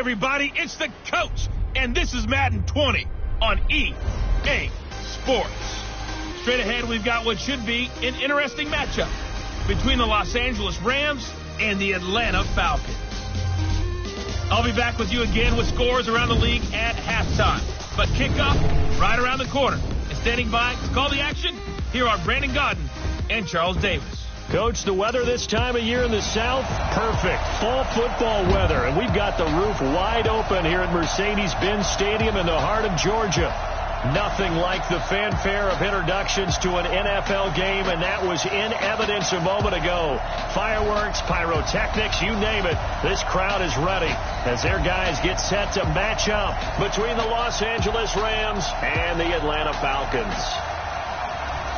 everybody, it's the coach, and this is Madden 20 on EA Sports. Straight ahead, we've got what should be an interesting matchup between the Los Angeles Rams and the Atlanta Falcons. I'll be back with you again with scores around the league at halftime. But kickoff right around the corner. And standing by to call the action, here are Brandon Godden and Charles Davis. Coach, the weather this time of year in the South, perfect. Fall football weather, and we've got the roof wide open here at Mercedes-Benz Stadium in the heart of Georgia. Nothing like the fanfare of introductions to an NFL game, and that was in evidence a moment ago. Fireworks, pyrotechnics, you name it. This crowd is ready as their guys get set to match up between the Los Angeles Rams and the Atlanta Falcons.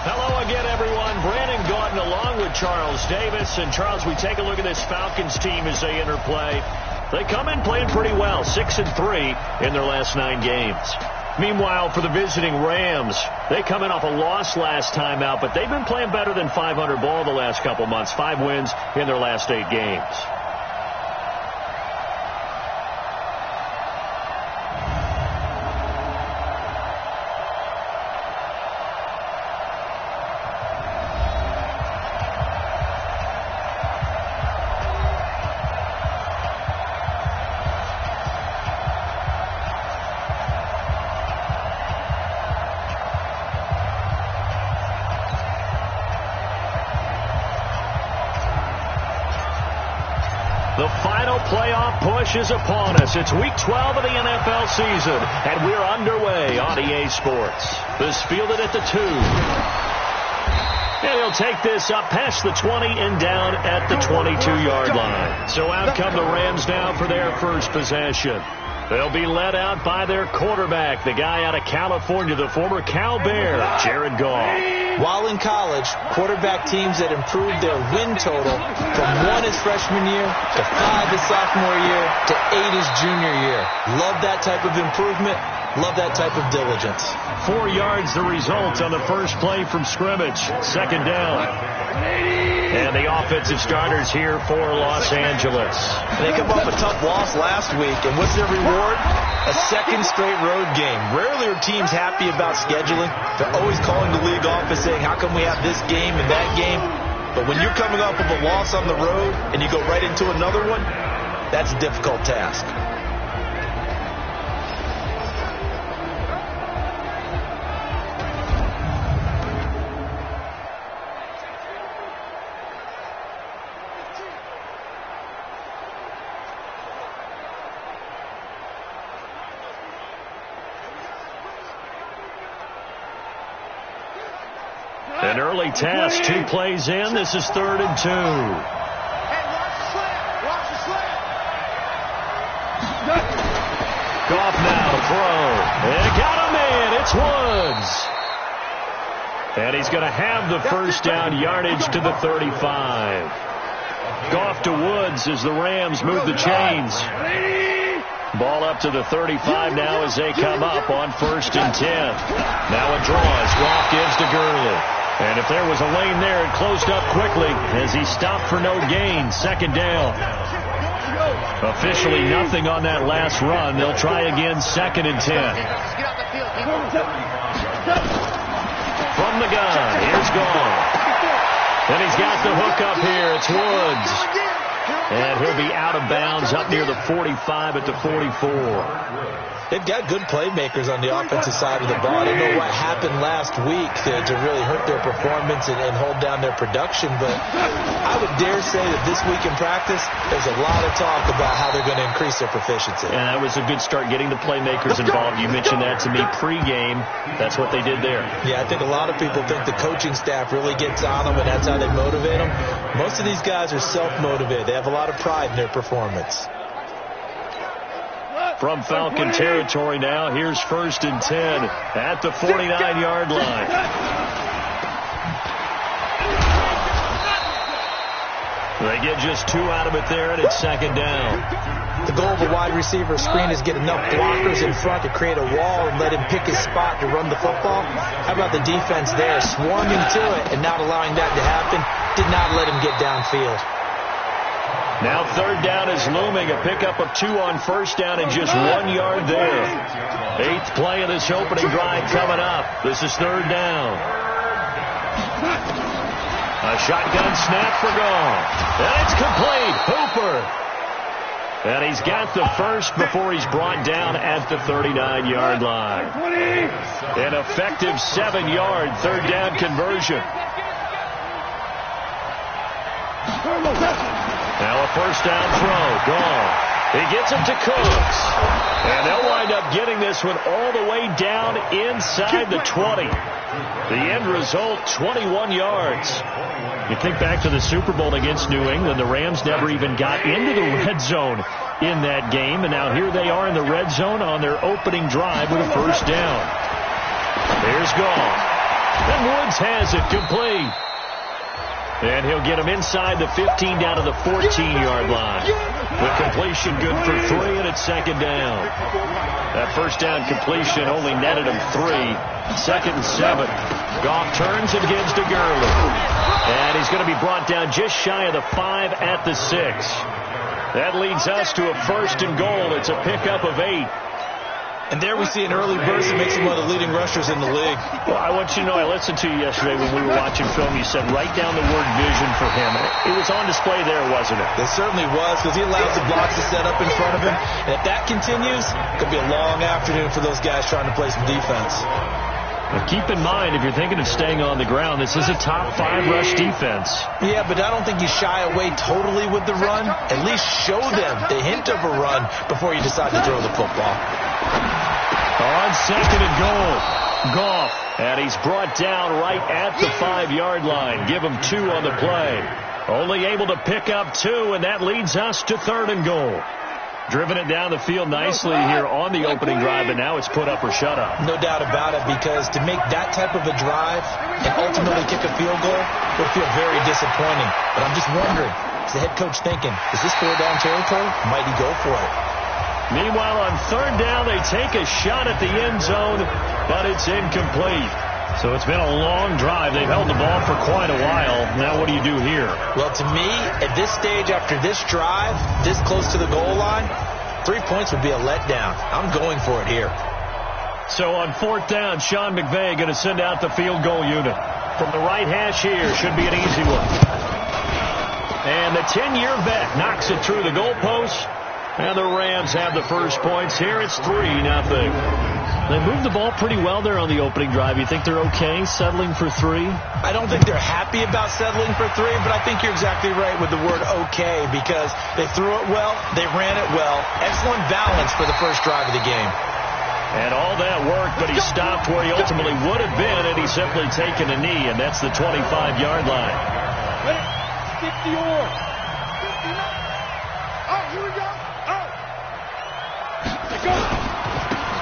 Hello again, everyone. Brandon Gaudin along with Charles Davis. And, Charles, we take a look at this Falcons team as they enter play. They come in playing pretty well, 6-3 in their last 9 games. Meanwhile, for the visiting Rams, they come in off a loss last time out, but they've been playing better than 500 ball the last couple months. 5 wins in their last 8 games. The final playoff push is upon us. It's week 12 of the NFL season, and we're underway on EA Sports. This fielded at the 2. And he'll take this up past the 20 and down at the 22-yard line. So out come the Rams now for their first possession. They'll be led out by their quarterback, the guy out of California, the former Cal Bear, Jared Goff. While in college, quarterback teams that improved their win total from 1 his freshman year to 5 his sophomore year to 8 his junior year. Love that type of improvement. Love that type of diligence. 4 yards the result on the first play from scrimmage. Second down. And the offensive starters here for Los Angeles. They come off a tough loss last week, and what's their reward? A second straight road game. Rarely are teams happy about scheduling. They're always calling the league office saying, how come we have this game and that game? But when you're coming off of a loss on the road and you go right into another one, that's a difficult task. An early test, 2 plays in. This is 3rd and 2. Goff now to throw. And got him in. It's Woods. And he's going to have the first down yardage to the 35. Goff to Woods as the Rams move the chains. Ball up to the 35 now as they come up on 1st and 10. Now a draw as Goff gives to Gurley. And if there was a lane there, it closed up quickly as he stopped for no gain. 2nd down. Officially nothing on that last run. They'll try again 2nd and 10. From the gun, here's Goff. And he's got the hook up here. It's Woods. And he'll be out of bounds up near the 45 at the 44. They've got good playmakers on the offensive side of the ball. I don't know what happened last week to really hurt their performance and hold down their production, but I would dare say that this week in practice, there's a lot of talk about how they're going to increase their proficiency. And that was a good start, getting the playmakers involved. You mentioned that to me pregame. That's what they did there. Yeah, I think a lot of people think the coaching staff really gets on them, and that's how they motivate them. Most of these guys are self-motivated. They have a lot of pride in their performance. From Falcon territory now, here's 1st and 10 at the 49-yard line. They get just 2 out of it there, and it's 2nd down. The goal of a wide receiver screen is get enough blockers in front to create a wall and let him pick his spot to run the football. How about the defense there, swarming to it and not allowing that to happen? Did not let him get downfield. Now third down is looming. A pickup of 2 on first down and just 1 yard there. 8th play of this opening drive coming up. This is third down. A shotgun snap for Goff. And it's complete. Hooper. And he's got the first before he's brought down at the 39-yard line. An effective 7-yard third down conversion. Now a first down throw. Goff. He gets it to Cooks. And they'll wind up getting this one all the way down inside the 20. The end result, 21 yards. You think back to the Super Bowl against New England. The Rams never even got into the red zone in that game. And now here they are in the red zone on their opening drive with a first down. Here's Goff. And Woods has it complete. And he'll get him inside the 15 down to the 14-yard line. The completion good for 3, and it's second down. That first down completion only netted him 3. Second and 7. Goff turns and gives to Gurley. And he's going to be brought down just shy of the 5 at the 6. That leads us to a first and goal. It's a pickup of 8. And there we see an early burst that makes him one of the leading rushers in the league. Well, I want you to know, I listened to you yesterday when we were watching film. You said write down the word vision for him. It was on display there, wasn't it? It certainly was, because he allows the blocks to set up in front of him. And if that continues, it could be a long afternoon for those guys trying to play some defense. Now keep in mind, if you're thinking of staying on the ground, this is a top 5 rush defense. Yeah, but I don't think you shy away totally with the run. At least show them the hint of a run before you decide to throw the football. On second and goal, Goff, and he's brought down right at the 5-yard line. Give him 2 on the play. Only able to pick up 2, and that leads us to third and goal. Driven it down the field nicely here on the opening drive, and now it's put up or shut up. No doubt about it, because to make that type of a drive and ultimately kick a field goal would feel very disappointing. But I'm just wondering, is the head coach thinking, is this 4-down territory? Might he go for it? Meanwhile, on third down, they take a shot at the end zone, but it's incomplete. So it's been a long drive. They've held the ball for quite a while. Now what do you do here? Well, to me, at this stage, after this drive, this close to the goal line, 3 points would be a letdown. I'm going for it here. So on fourth down, Sean McVay going to send out the field goal unit. From the right hash here, should be an easy one. And the 10-year vet knocks it through the goalpost. And the Rams have the first points here. It's 3-0. They moved the ball pretty well there on the opening drive. You think they're okay settling for 3? I don't think they're happy about settling for 3, but I think you're exactly right with the word okay, because they threw it well, they ran it well. Excellent balance for the first drive of the game. And all that work, but he stopped where he ultimately would have been, and he's simply taken a knee, and that's the 25-yard line. 50 or 59. Oh, here we go.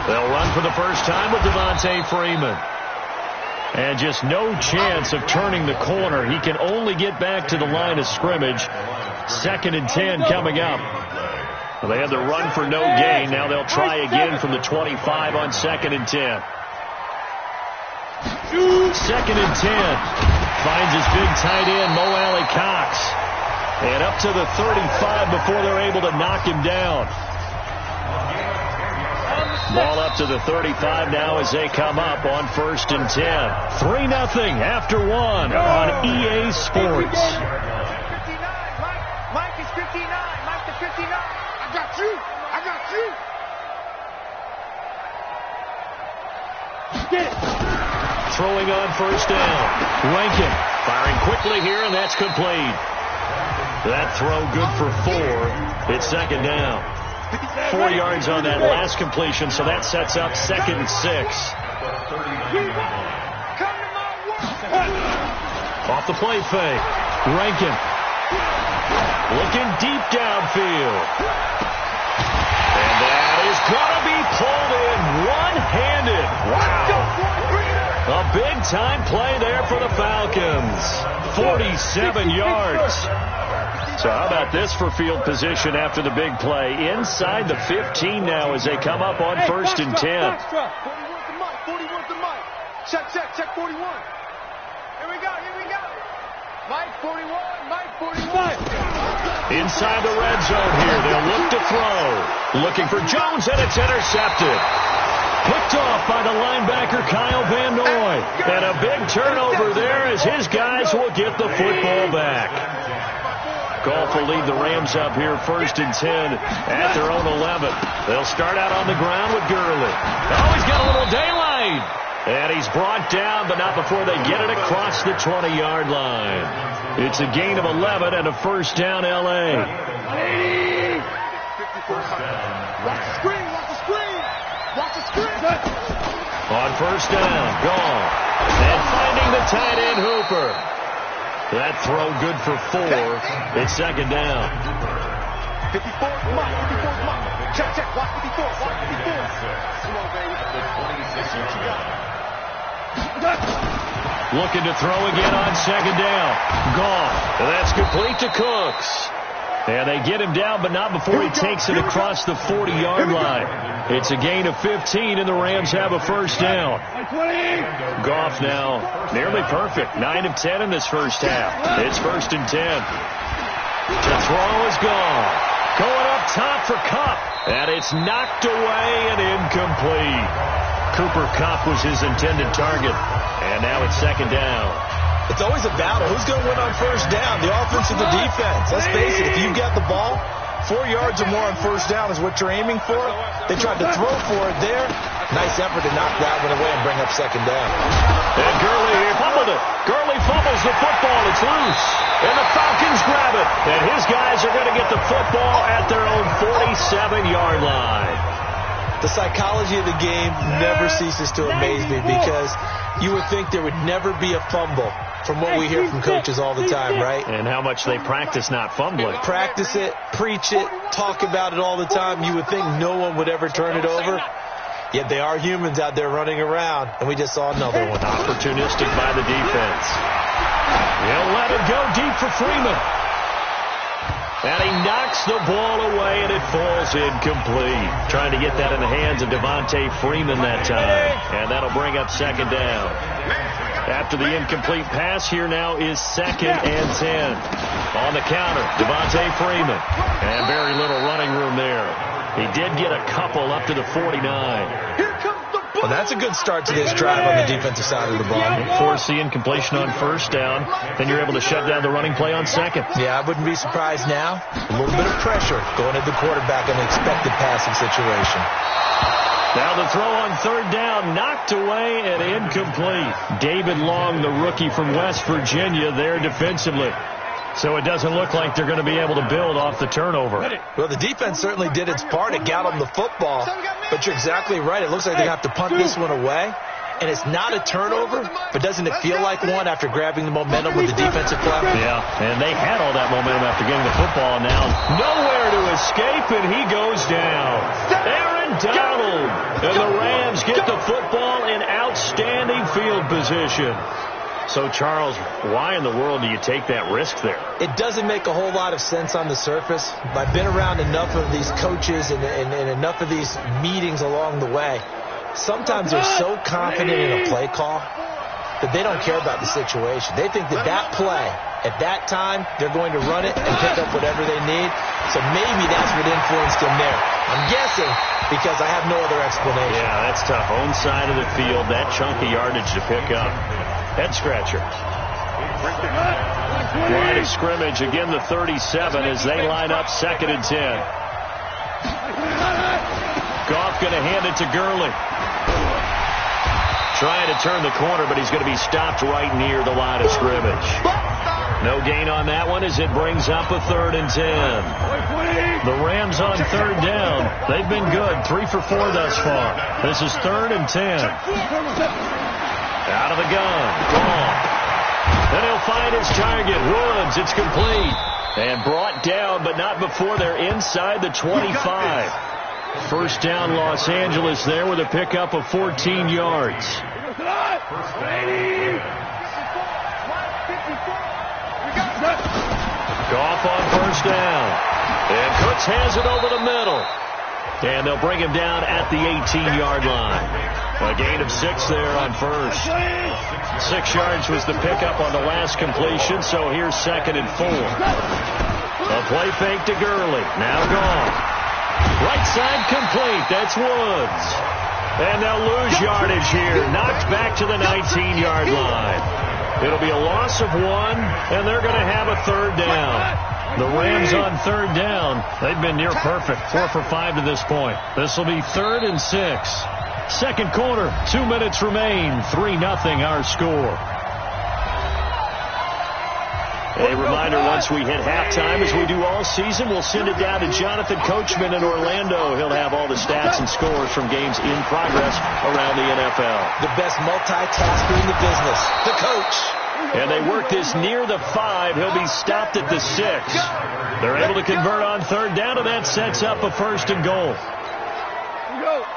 They'll run for the first time with Devontae Freeman. And just no chance of turning the corner. He can only get back to the line of scrimmage. 2nd and 10 coming up. Well, they had the run for no gain. Now they'll try again from the 25 on 2nd and 10. 2nd and 10. Finds his big tight end, Mo Alley Cox. And up to the 35 before they're able to knock him down. Ball up to the 35 now as they come up on 1st and 10. 3-0 after 1 on EA Sports. 59. Mike is 59. Mike is 59. I got you. I got you. Get it. Throwing on 1st down. Rankin firing quickly here, and that's complete. That throw good for 4. It's 2nd down. 4 yards on that last completion, so that sets up 2nd and 6. Off the play fake. Rankin looking deep downfield. And that is going to be pulled in one-handed. Wow. A big-time play there for the Falcons. 47 yards. So how about this for field position after the big play? Inside the 15 now as they come up on 1st and 10. 41 to Mike. 41 to Mike. Check 41. Here we go. Mike 41. Mike 41. Inside the red zone here. They'll look to throw. Looking for Jones, and it's intercepted. Picked off by the linebacker, Kyle Van Noy. And a big turnover there as his guys will get the football back. Goff will lead the Rams up here 1st and 10 at their own 11. They'll start out on the ground with Gurley. Oh, he's got a little daylight. And he's brought down, but not before they get it across the 20-yard line. It's a gain of 11 and a first down, L.A. Watch the screen, watch the screen. Watch the screen. On first down, Goff. And finding the tight end, Hooper. That throw good for 4. It's second down. 54, come on, 54, come on. Check, check, watch 54, watch 54. Come on, baby. That's what you got. Looking to throw again on second down. Goff. That's complete to Cooks. And they get him down, but not before he takes it across the 40-yard line. It's a gain of 15, and the Rams have a first down. Goff now nearly perfect. 9 of 10 in this first half. It's 1st and 10. To throw is gone. Going up top for Kupp. And it's knocked away and incomplete. Cooper Kupp was his intended target. And now it's second down. It's always a battle. Who's going to win on first down, the offense or the defense? Let's face it, if you get the ball, 4 yards or more on first down is what you're aiming for. They tried to throw for it there. Nice effort to knock that one away and bring up second down. And Gurley fumbled it. Gurley fumbles the football. It's loose. And the Falcons grab it. And his guys are going to get the football at their own 47-yard line. The psychology of the game never ceases to amaze me because you would think there would never be a fumble from what we hear from coaches all the time, right? And how much they practice not fumbling. Practice it, preach it, talk about it all the time. You would think no one would ever turn it over. Yet they are humans out there running around, and we just saw another one. Opportunistic by the defense. He'll let it go deep for Freeman. And he knocks the ball away, and it falls incomplete. Trying to get that in the hands of Devontae Freeman that time. And that'll bring up second down. After the incomplete pass, here now is 2nd and 10. On the counter, Devontae Freeman. And very little running room there. He did get a couple up to the 49. Well, that's a good start to this drive on the defensive side of the ball. Force the incompletion on first down. Then you're able to shut down the running play on second. Yeah, I wouldn't be surprised now. A little bit of pressure going at the quarterback in an expected passing situation. Now the throw on third down, knocked away and incomplete. David Long, the rookie from West Virginia, there defensively. So it doesn't look like they're going to be able to build off the turnover. Well, the defense certainly did its part. It got them the football. But you're exactly right. It looks like they have to punt this one away. And it's not a turnover, but doesn't it feel like one after grabbing the momentum with the defensive play? Yeah, and they had all that momentum after getting the football. Now nowhere to escape, and he goes down. Aaron Donald. And the Rams get the football in outstanding field position. So, Charles, why in the world do you take that risk there? It doesn't make a whole lot of sense on the surface. I've been around enough of these coaches and enough of these meetings along the way. Sometimes they're so confident in a play call that they don't care about the situation. They think that that play, at that time, they're going to run it and pick up whatever they need. So maybe that's what influenced him there. I'm guessing because I have no other explanation. Yeah, that's tough. Own side of the field, that chunk of yardage to pick up. Head scratcher. Line of scrimmage, again the 37 as they line up 2nd and 10. Goff going to hand it to Gurley. Trying to turn the corner, but he's going to be stopped right near the line of scrimmage. No gain on that one as it brings up a 3rd and 10. The Rams on third down. They've been good. 3 for 4 thus far. This is 3rd and 10. Out of the gun. Gone. Then he'll find his target. Woods. It's complete. And brought down, but not before they're inside the 25. First down, Los Angeles there with a pickup of 14 yards. Goff on first down. And Cooks has it over the middle. And they'll bring him down at the 18-yard line. A gain of 6 there on first. 6 yards was the pickup on the last completion, so here's 2nd and 4. A play fake to Gurley. Now gone. Right side complete. That's Woods. And they'll lose yardage here. Knocked back to the 19-yard line. It'll be a loss of 1, and they're going to have a third down. The Rams on third down. They've been near perfect. 4 for 5 to this point. This will be 3rd and 6. Second quarter, 2 minutes remain. 3-0 our score. A reminder, once we hit halftime, as we do all season, we'll send it down to Jonathan Coachman in Orlando. He'll have all the stats and scores from games in progress around the NFL. The best multitasker in the business, the coach. And they work this near the 5. He'll be stopped at the 6. They're able to convert on third down, and that sets up a 1st and goal.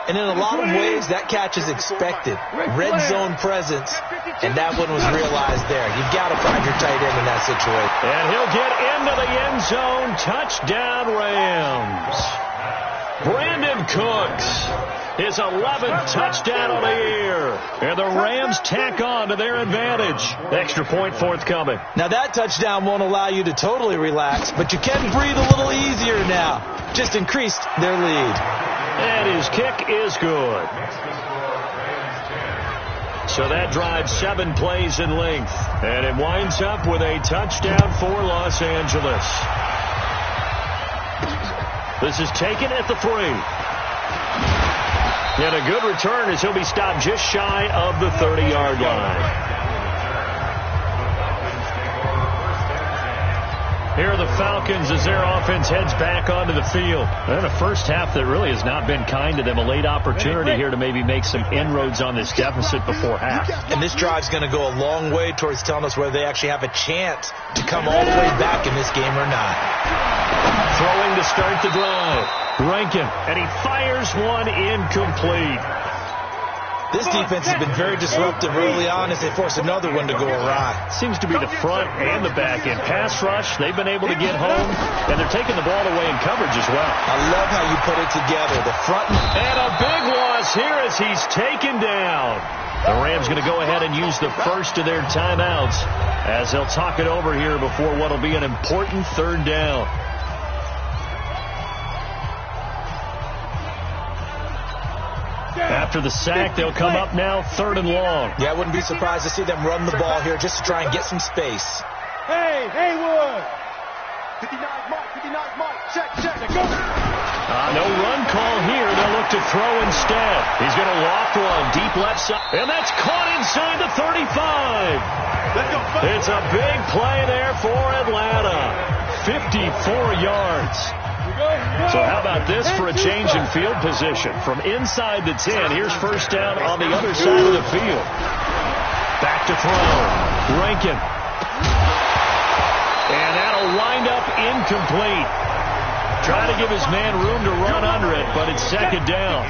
And in a lot of ways, that catch is expected. Red zone presence, and that one was realized there. You've got to find your tight end in that situation. And he'll get into the end zone. Touchdown, Rams. Brandon Cooks, his 11th touchdown of the year. And the Rams tack on to their advantage. Extra point forthcoming. Now that touchdown won't allow you to totally relax, but you can breathe a little easier now. Just increased their lead. And his kick is good. So that drives 7 plays in length. And it winds up with a touchdown for Los Angeles. This is taken at the 3. And a good return as he'll be stopped just shy of the 30-yard line. Here are the Falcons as their offense heads back onto the field. And a first half that really has not been kind to them. A late opportunity here to maybe make some inroads on this deficit before half. And this drive's going to go a long way towards telling us whether they actually have a chance to come all the way back in this game or not. Throwing to start the drive. Rankin, and he fires one incomplete. This defense has been very disruptive early on as they force another one to go awry. Seems to be the front and the back end. Pass rush, they've been able to get home, and they're taking the ball away in coverage as well. I love how you put it together. The front and a big loss here as he's taken down. The Rams going to go ahead and use the first of their timeouts as they'll talk it over here before what will be an important third down. After the sack, they'll come up now 3rd and long. Yeah, I wouldn't be surprised to see them run the ball here just to try and get some space. Hey, Haywood! 59 Mike, check, go! No run call here. They'll look to throw instead. He's going to loft one deep left side, and that's caught inside the 35. It's a big play there for Atlanta. 54 yards. So how about this for a change in field position? From inside the 10, here's first down on the other side of the field. Back to throw. Rankin. And that'll wind up incomplete. Trying to give his man room to run under it, but it's second down.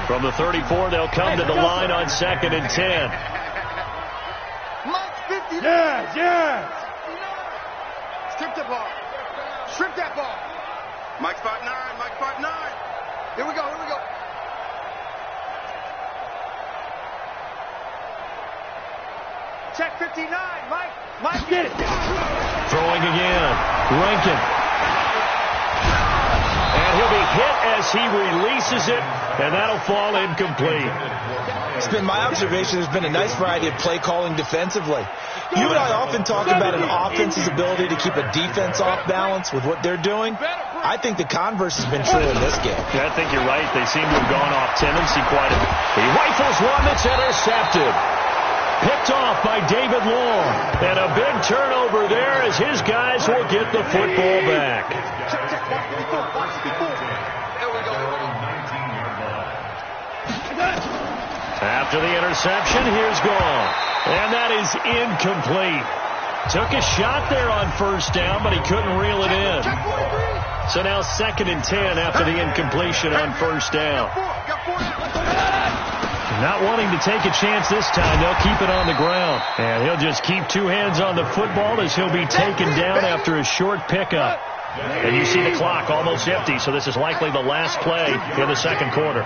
From the 34, they'll come to the line on 2nd and 10. Yeah. Strip that ball. Mike spot 9. Here we go. Check 59, Mike get it. Throwing again. Rankin. And he'll be hit as he releases it, and that'll fall incomplete. It's been my observation there's been a nice variety of play calling defensively. You and I often talk about an offense's ability to keep a defense off balance with what they're doing. I think the converse has been true in this game. Yeah, I think you're right. They seem to have gone off tendency quite a bit. He rifles one that's intercepted. Picked off by David Long. And a big turnover there as his guys will get the football back. After the interception, here's gone. And that is incomplete. Took a shot there on first down, but he couldn't reel it in. So now 2nd and 10 after the incompletion on first down. Not wanting to take a chance this time, they'll keep it on the ground. And he'll just keep 2 hands on the football as he'll be taken down after a short pickup. And you see the clock almost empty, so this is likely the last play in the second quarter.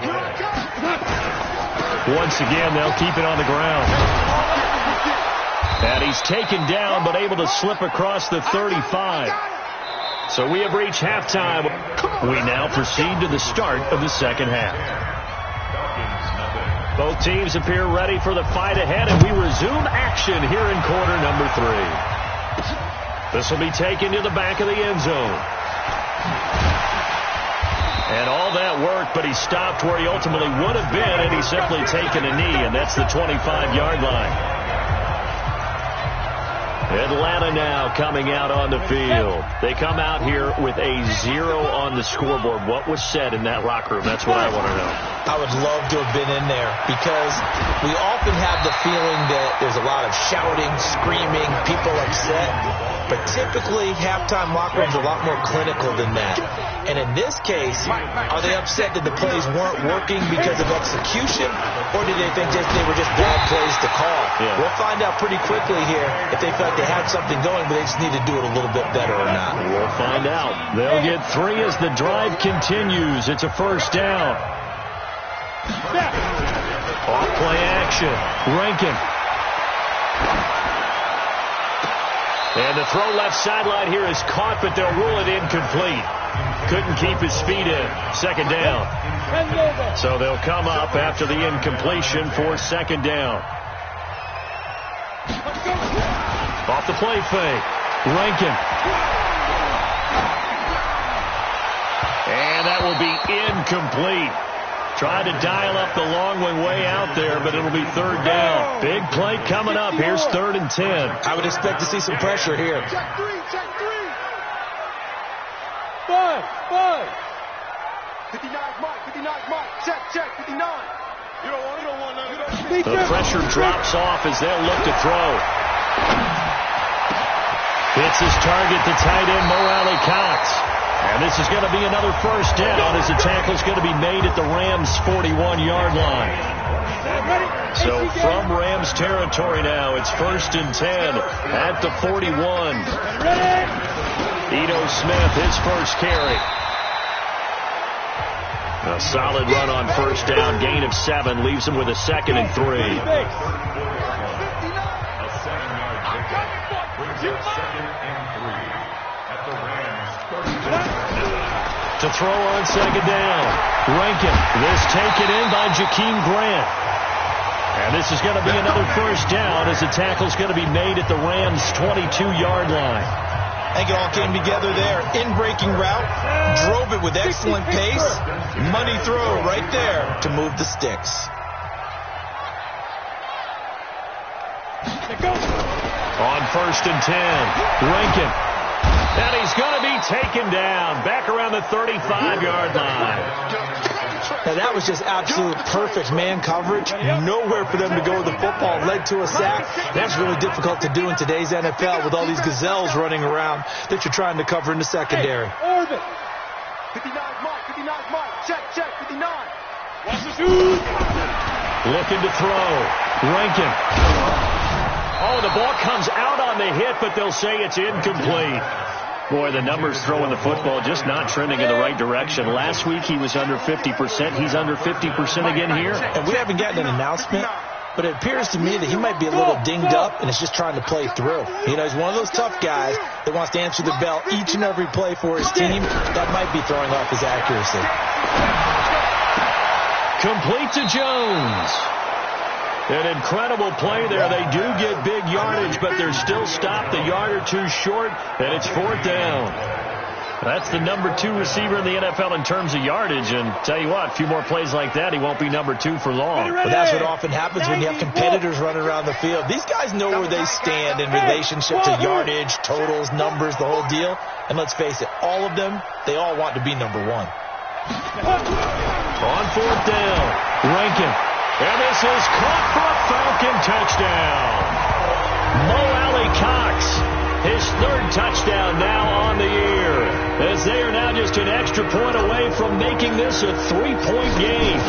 Once again, they'll keep it on the ground. And he's taken down, but able to slip across the 35. So we have reached halftime. We now proceed to the start of the second half. Both teams appear ready for the fight ahead, and we resume action here in quarter number 3. This will be taken to the back of the end zone. And all that work, but he stopped where he ultimately would have been, and he's simply taken a knee, and that's the 25-yard line. Atlanta now coming out on the field. They come out here with a 0 on the scoreboard. What was said in that locker room? That's what I want to know. I would love to have been in there because we often have the feeling that there's a lot of shouting, screaming, people upset. But typically, halftime locker rooms are a lot more clinical than that. And in this case, are they upset that the plays weren't working because of execution, or did they think they were just bad plays to call? Yeah. We'll find out pretty quickly here if they felt they had something going, but they just need to do it a little bit better or not. We'll find out. They'll get 3 as the drive continues. It's a first down. Off play action. Rankin. And the throw left sideline here is caught, but they'll rule it incomplete. Couldn't keep his feet in. Second down. So they'll come up after the incompletion for second down. Off the play fake. Rankin. And that will be incomplete. Tried to dial up the long one way out there, but it'll be third down. Big play coming up. Here's 3rd and 10. I would expect to see some pressure here. Check 3. 5. 59 Mike. Check 59. You don't want none. The pressure drops off as they'll look to throw. Hits his target, the tight end, Mo Alley Cox. And this is going to be another first down as the tackle's going to be made at the Rams' 41-yard line. So from Rams territory now, it's 1st and 10 at the 41. Ito Smith, his first carry. A solid run on first down, gain of 7, leaves him with a 2nd and 3. To throw on second down. Rankin. This taken in by Jakeem Grant. And this is going to be another first down as the tackle's going to be made at the Rams' 22-yard line. I think it all came together there. In-breaking route. Drove it with excellent pace. Money throw right there to move the sticks. On 1st and 10. Rankin. And he's going to be taken down back around the 35-yard line. Now that was just absolute perfect man coverage. Nowhere for them to go with the football. Led to a sack. That's really difficult to do in today's NFL with all these gazelles running around that you're trying to cover in the secondary. 59 Mike. Check 59. Looking to throw. Rankin. Oh, the ball comes out on the hit, but they'll say it's incomplete. Boy, the numbers throwing the football just not trending in the right direction. Last week he was under 50%. He's under 50% again here. And we haven't gotten an announcement, but it appears to me that he might be a little dinged up and is just trying to play through. You know, he's one of those tough guys that wants to answer the bell each and every play for his team. That might be throwing off his accuracy. Complete to Jones. An incredible play there. They do get big yardage, but they're still stopped a yard or two short, and it's 4th down. That's the number 2 receiver in the NFL in terms of yardage, and tell you what, a few more plays like that, he won't be number 2 for long. But that's what often happens when you have competitors running around the field. These guys know where they stand in relationship to yardage, totals, numbers, the whole deal. And let's face it, all of them, they all want to be number 1. On 4th down, Rankin. And this is caught for a Falcon touchdown. Mo Alley Cox, his 3rd touchdown now on the year, as they are now just an extra point away from making this a 3-point game.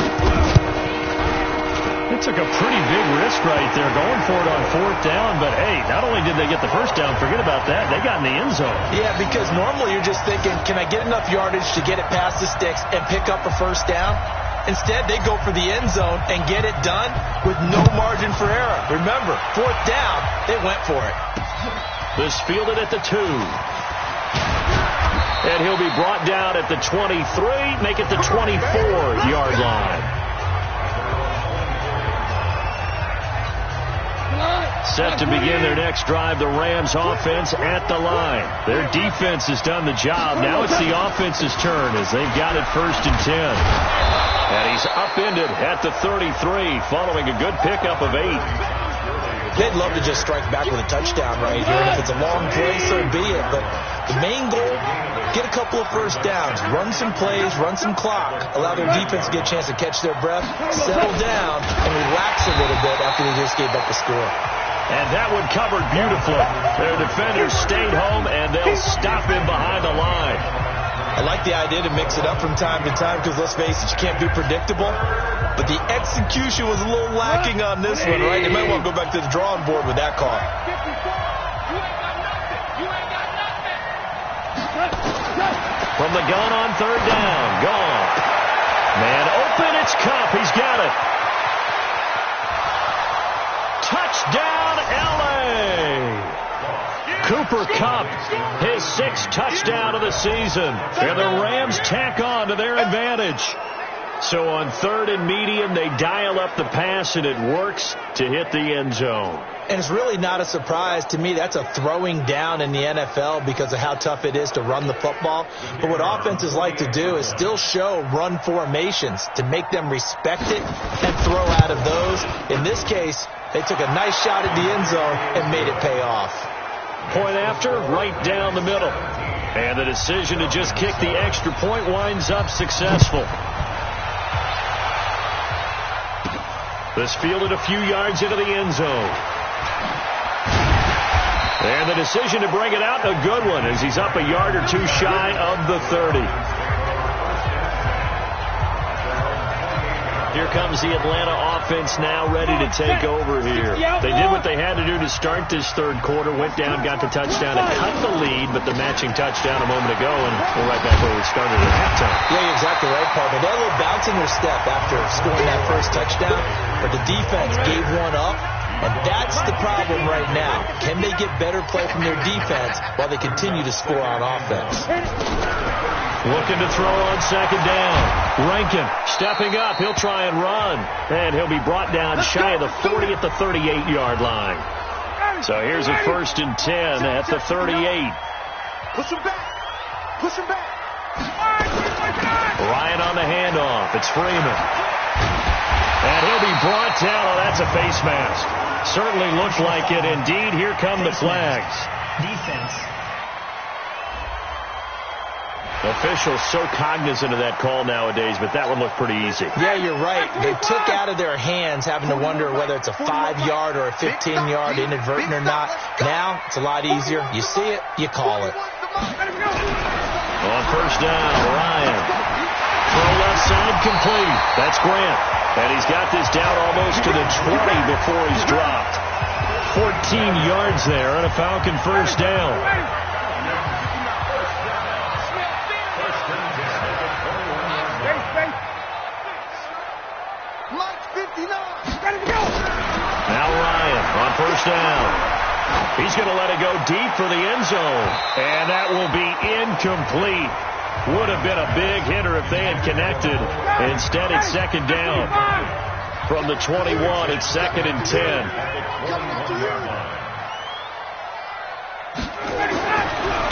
They took a pretty big risk right there going for it on 4th down, but hey, not only did they get the first down, forget about that, they got in the end zone. Yeah, because normally you're just thinking, can I get enough yardage to get it past the sticks and pick up a first down? Instead, they go for the end zone and get it done with no margin for error. Remember, 4th down, they went for it. This fielded at the 2. And he'll be brought down at the 23, make it the 24-yard line. Set to begin their next drive, the Rams offense at the line. Their defense has done the job. Now it's the offense's turn as they've got it 1st and 10. And he's upended at the 33 following a good pickup of 8. They'd love to just strike back with a touchdown right here. And if it's a long play, so be it. But the main goal, get a couple of first downs, run some plays, run some clock, allow their defense to get a chance to catch their breath, settle down, and relax a little bit after they just gave up the score. And that one covered beautifully. Their defenders stayed home, and they'll stop him behind the line. I like the idea to mix it up from time to time because, let's face it, you can't be predictable. But the execution was a little lacking on this one, right? You might want to go back to the drawing board with that call. From the gun on 3rd down. Gone. Man open. It's Cup. He's got it. Touchdown, L.A. Cooper Kupp, his 6th touchdown of the season. And the Rams tack on to their advantage. So on 3rd and medium, they dial up the pass, and it works to hit the end zone. And it's really not a surprise to me. That's a throwing down in the NFL because of how tough it is to run the football. But what offenses like to do is still show run formations to make them respect it and throw out of those. In this case, they took a nice shot at the end zone and made it pay off. Point after, right down the middle. And the decision to just kick the extra point winds up successful. This fielded a few yards into the end zone. And the decision to bring it out, a good one, as he's up a yard or two shy of the 30. Here comes the Atlanta offense now ready to take over here. They did what they had to do to start this 3rd quarter, went down, got the touchdown, and cut the lead, but the matching touchdown a moment ago, and we're right back where we started at halftime. Yeah, you're exactly right, partner. They had a little bounce in their step after scoring that first touchdown, but the defense gave one up, and that's the problem right now. Can they get better play from their defense while they continue to score on offense? Looking to throw on 2nd down. Rankin stepping up. He'll try and run. And he'll be brought down shy of the 40 at the 38-yard line. So here's a 1st and 10 at the 38. Push him back. Push him back. Ryan on the handoff. It's Freeman. And he'll be brought down. Oh, that's a face mask. Certainly looked like it. Indeed, here come the flags. Defense. Officials so cognizant of that call nowadays, but that one looked pretty easy. Yeah, you're right. They took out of their hands having to wonder whether it's a 5-yard or a 15-yard, inadvertent or not. Now, it's a lot easier. You see it, you call it. On 1st down, Ryan. Throw left side complete. That's Grant. And he's got this down almost to the 20 before he's dropped. 14 yards there on a Falcon 1st down. Now Ryan on 1st down. He's going to let it go deep for the end zone. And that will be incomplete. Would have been a big hitter if they had connected. Instead, it's 2nd down. From the 21, it's 2nd and 10.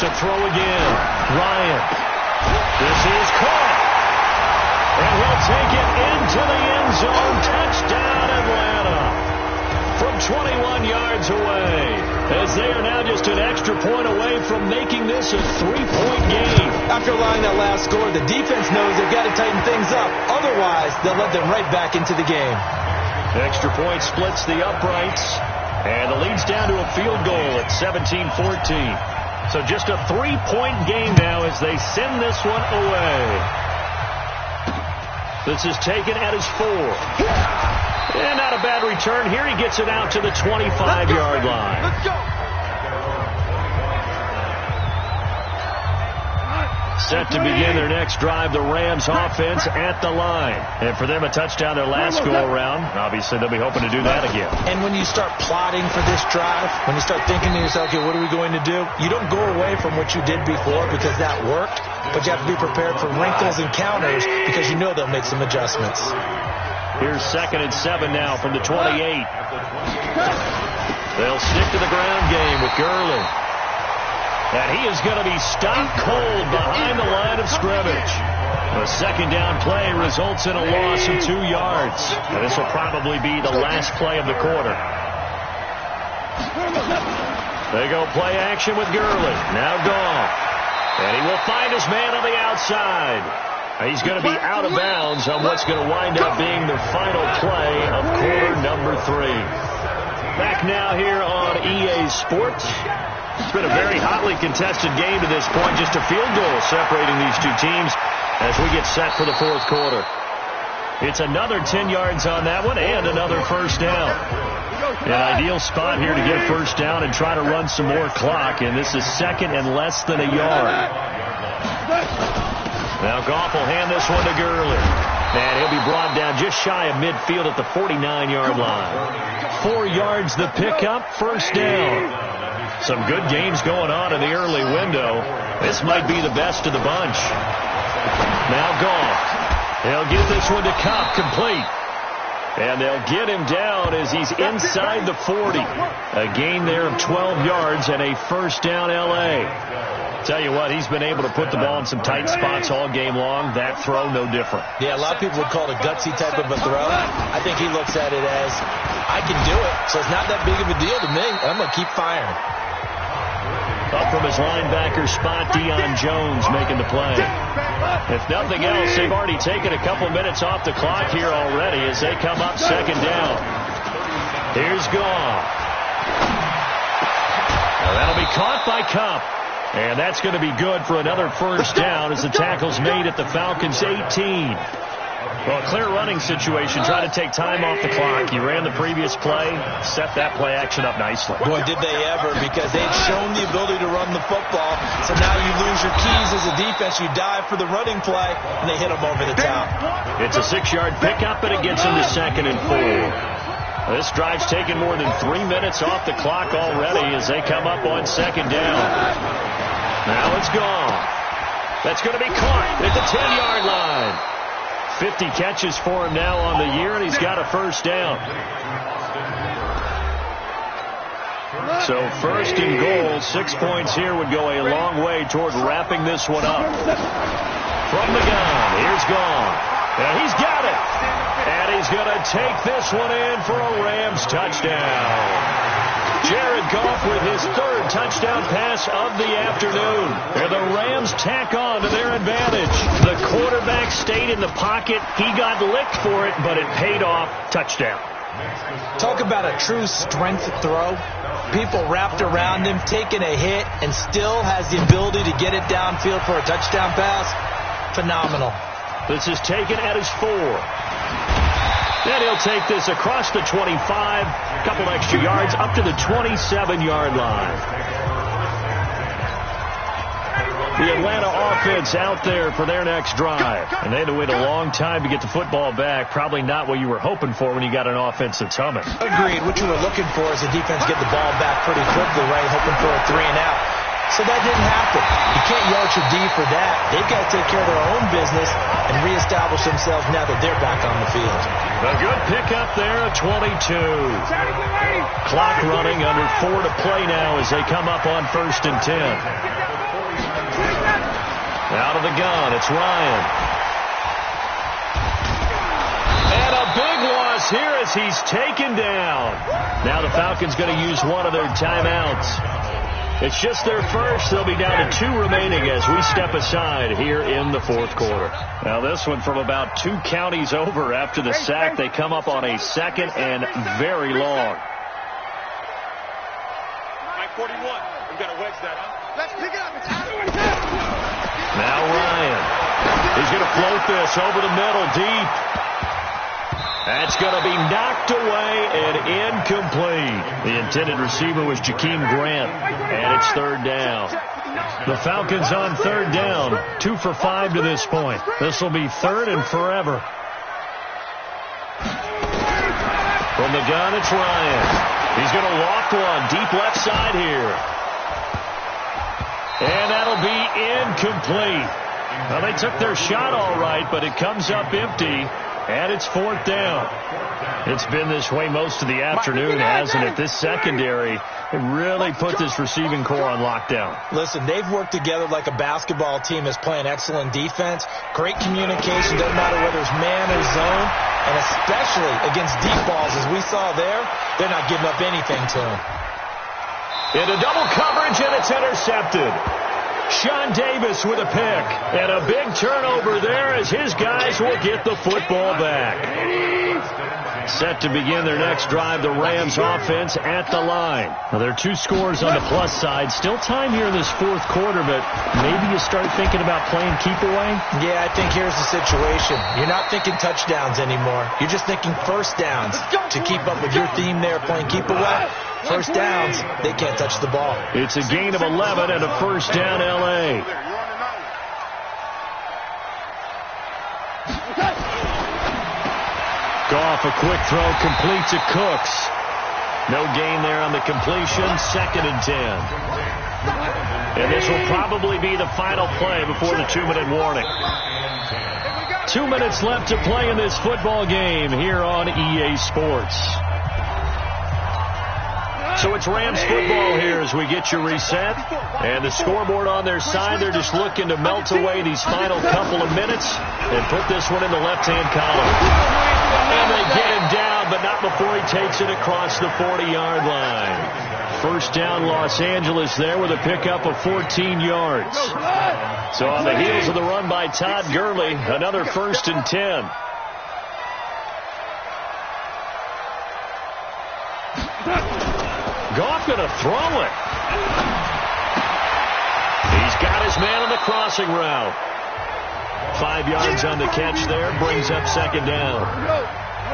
To throw again. Ryan. This is caught. And he'll take it into the end zone. Touchdown, Atlanta. From 21 yards away, as they are now just an extra point away from making this a 3-point game. After allowing that last score, the defense knows they've got to tighten things up. Otherwise, they'll let them right back into the game. Extra point splits the uprights, and the lead's down to a field goal at 17-14. So just a 3-point game now as they send this one away. This is taken at his 4. And not a bad return here. He gets it out to the 25-yard line. Let's go. set to begin their next drive. The Rams offense at the line. And for them, a touchdown their last go-around. Obviously, they'll be hoping to do that again. And when you start plotting for this drive, when you start thinking to yourself, okay, what are we going to do? You don't go away from what you did before because that worked, but you have to be prepared for wrinkles and counters because you know they'll make some adjustments. Here's 2nd and 7 now from the 28. They'll stick to the ground game with Gurley. And he is going to be stopped cold behind the line of scrimmage. The 2nd down play results in a loss of 2 yards. And this will probably be the last play of the quarter. They go play action with Gurley. Now Goff. And he will find his man on the outside. He's going to be out of bounds on what's going to wind up being the final play of quarter number 3. Back now here on EA Sports. It's been a very hotly contested game to this point. Just a field goal separating these two teams as we get set for the 4th quarter. It's another 10 yards on that one and another first down. An ideal spot here to get first down and try to run some more clock. And this is 2nd and less than a yard. Now Goff will hand this one to Gurley. And he'll be brought down just shy of midfield at the 49-yard line. 4 yards the pickup, first down. Some good games going on in the early window. This might be the best of the bunch. Now Goff. He'll get this one to Kupp, complete. And they'll get him down as he's inside the 40. A gain there of 12 yards and a first down L.A. Tell you what, he's been able to put the ball in some tight spots all game long. That throw, no different. Yeah, a lot of people would call it a gutsy type of a throw. I think he looks at it as, I can do it, so it's not that big of a deal to me. I'm going to keep firing. Up from his linebacker spot, Deion Jones making the play. If nothing else, they've already taken a couple minutes off the clock here already as they come up 2nd down. Here's Goff. Now that'll be caught by Kupp. And that's going to be good for another first down as the tackle's made at the Falcons' 18. Well, a clear running situation. Try to take time off the clock. You ran the previous play, set that play action up nicely. Boy, did they ever, because they've shown the ability to run the football. So now you lose your keys as a defense. You dive for the running play, and they hit them over the top. It's a 6-yard pickup, and it gets them to 2nd and 4. This drive's taken more than 3 minutes off the clock already as they come up on 2nd down. Now it's gone. That's going to be caught at the 10-yard line. 50 catches for him now on the year, and he's got a first down. So 1st and goal, 6 points here would go a long way toward wrapping this one up. From the gun, here's Goff. And he's got it. And he's going to take this one in for a Rams touchdown. Jared Goff with his 3rd touchdown pass of the afternoon. And the Rams tack on to their advantage. The quarterback stayed in the pocket. He got licked for it, but it paid off. Touchdown. Talk about a true strength throw. People wrapped around him, taking a hit, and still has the ability to get it downfield for a touchdown pass. Phenomenal. This is taken at his 4. Then he'll take this across the 25, a couple extra yards, up to the 27-yard line. The Atlanta offense out there for their next drive. And they had to wait a long time to get the football back. Probably not what you were hoping for when you got an offense that's humming. Agreed. What you were looking for is the defense get the ball back pretty quickly, right? Hoping for a 3-and-out. So that didn't happen. You can't yell at your D for that. They've got to take care of their own business and reestablish themselves now that they're back on the field. A good pickup there at 22. Clock running, under 4 to play now as they come up on 1st and 10. Out of the gun, it's Ryan. And a big loss here as he's taken down. Now the Falcons going to use one of their timeouts. It's just their first. They'll be down to 2 remaining as we step aside here in the 4th quarter. Now this one from about 2 counties over after the sack. They come up on a 2nd and very long. 41. We've got to wedge that, huh? Let's pick it up. Now Ryan. He's going to float this over the middle deep. That's going to be knocked away and incomplete. The intended receiver was Jakeem Grant, and it's 3rd down. The Falcons on third down, 2 for 5 to this point. This will be third and forever. From the gun, it's Ryan. He's going to loft one deep left side here. And that'll be incomplete. Well, they took their shot all right, but it comes up empty, and it's fourth down. It's been this way most of the afternoon, hasn't it? This secondary really put this receiving core on lockdown. Listen, they've worked together like a basketball team that's playing excellent defense. Great communication, doesn't matter whether it's man or zone, and especially against deep balls, as we saw there, they're not giving up anything to them. Into double coverage, and it's intercepted. Sean Davis with a pick, and a big turnover there as his guys will get the football back. Set to begin their next drive, the Rams offense at the line. Now, there are 2 scores on the plus side. Still time here in this fourth quarter, but maybe you start thinking about playing keep away? Yeah, I think here's the situation. You're not thinking touchdowns anymore. You're just thinking first downs. To keep up with your theme there, playing keep away, first downs, they can't touch the ball. It's a gain of 11 and a first down, L.A. Goff, a quick throw, completes to Cooks. No gain there on the completion, 2nd and 10. And this will probably be the final play before the 2-minute warning. 2 minutes left to play in this football game here on EA Sports. So it's Rams football here as we get you reset. And the scoreboard on their side, they're just looking to melt away these final couple of minutes and put this one in the left-hand column. And they get him down, but not before he takes it across the 40-yard line. First down, Los Angeles there with a pickup of 14 yards. So on the heels of the run by Todd Gurley, another 1st and 10. Goff going to throw it. He's got his man on the crossing route. 5 yards on the catch there, brings up 2nd down.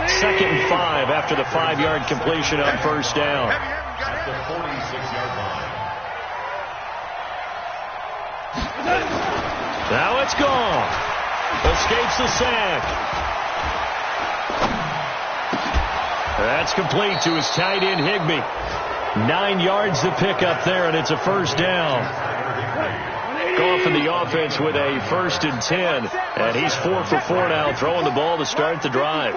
2nd and 5 after the 5-yard completion on first down. At the 46-yard line. Now it's gone. Escapes the sack. That's complete to his tight end, Higbee. 9 yards to pick up there, and it's a first down. Goff in the offense with a 1st and 10, and he's 4 for 4 now, throwing the ball to start the drive.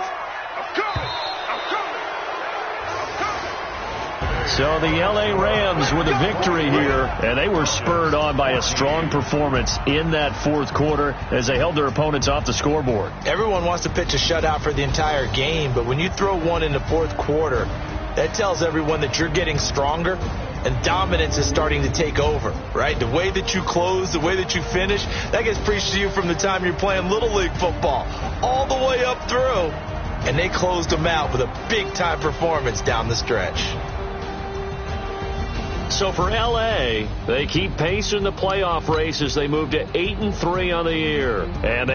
So the L.A. Rams with a victory here, and they were spurred on by a strong performance in that fourth quarter as they held their opponents off the scoreboard. Everyone wants to pitch a shutout for the entire game, but when you throw one in the fourth quarter, that tells everyone that you're getting stronger and dominance is starting to take over, right? The way that you close, the way that you finish, that gets preached to you from the time you're playing Little League football all the way up through. And they closed them out with a big-time performance down the stretch. So for L.A., they keep pace in the playoff race as they move to 8-3 on the year. And